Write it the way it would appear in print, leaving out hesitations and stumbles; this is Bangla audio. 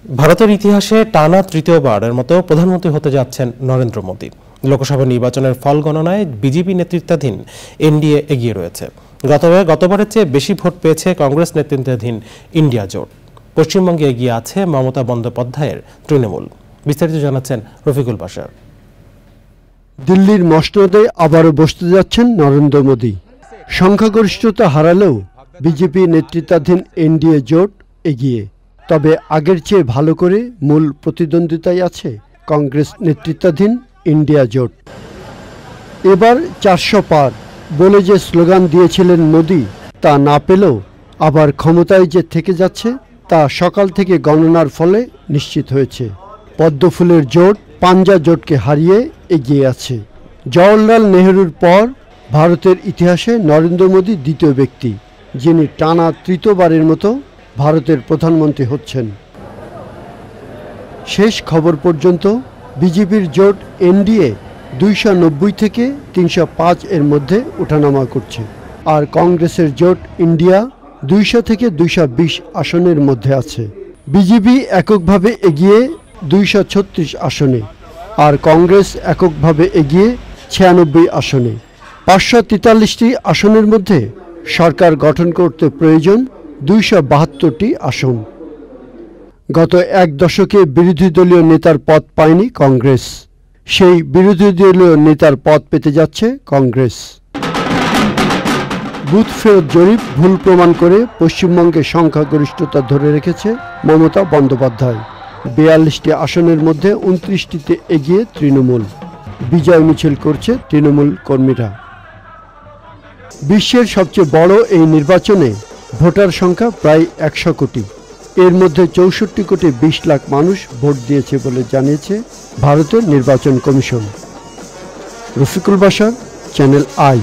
ভারতের ইতিহাসে টানা তৃতীয়বারের মতো প্রধানমন্ত্রী হতে যাচ্ছেন নরেন্দ্র মোদী। লোকসভা নির্বাচনের ফল গণনায় বিজেপি নেতৃত্বাধীন এনডিএ এগিয়ে রয়েছে। গতবারের চেয়ে বেশি ভোট পেয়েছে কংগ্রেস নেতৃত্বাধীন ইন্ডিয়া জোট। পশ্চিমবঙ্গে এগিয়ে আছে মমতা বন্দ্যোপাধ্যায়ের তৃণমূল। বিস্তারিত জানাচ্ছেন রফিকুল বাশার। দিল্লির মসনদে আবারও বসতে যাচ্ছেন নরেন্দ্র মোদী। সংখ্যাগরিষ্ঠতা হারালেও বিজেপি নেতৃত্বাধীন এনডিএ জোট এগিয়ে। তবে আগের চেয়ে ভালো করে মূল প্রতিদ্বন্দ্বিতায় আছে কংগ্রেস নেতৃত্বাধীন ইন্ডিয়া জোট। এবার 400 পার বলে যে স্লোগান দিয়েছিলেন মোদী, তা না পেলেও আবার ক্ষমতায় যে থেকে যাচ্ছে তা সকাল থেকে গণনার ফলে নিশ্চিত হয়েছে। পদ্মফুলের জোট পাঞ্জা জোটকে হারিয়ে এগিয়ে আছে। জওহরলাল নেহরুর পর ভারতের ইতিহাসে নরেন্দ্র মোদী দ্বিতীয় ব্যক্তি, যিনি টানা তৃতীয়বারের মতো ভারতের প্রধানমন্ত্রী হচ্ছেন। শেষ খবর পর্যন্ত বিজেপির জোট এনডিএ 290 থেকে 305 এর মধ্যে ওঠানামা করছে, আর কংগ্রেসের জোট ইন্ডিয়া 200 থেকে 220 আসনের মধ্যে আছে। বিজেপি এককভাবে এগিয়ে 236 আসনে, আর কংগ্রেস এককভাবে এগিয়ে 96 আসনে। 543টি আসনের মধ্যে সরকার গঠন করতে প্রয়োজন 272টি আসন। গত এক দশকে বিরোধী দলীয় নেতার পদ পায়নি কংগ্রেস। সেই বিরোধী দলীয় নেতার পদ পেতে যাচ্ছে কংগ্রেস। বুথ ফেরত জরিপ ভুল প্রমাণ করে পশ্চিমবঙ্গে সংখ্যাগরিষ্ঠতা ধরে রেখেছে মমতা বন্দ্যোপাধ্যায়। 42টি আসনের মধ্যে 29টিতে এগিয়ে তৃণমূল। বিজয় মিছিল করছে তৃণমূল কর্মীরা। বিশ্বের সবচেয়ে বড় এই নির্বাচনে ভোটার সংখ্যা প্রায় 100 কোটি। এর মধ্যে 64 কোটি 20 লাখ মানুষ ভোট দিয়েছে বলে জানিয়েছে ভারতের নির্বাচন commission. Rafiqul Bashar, channel I.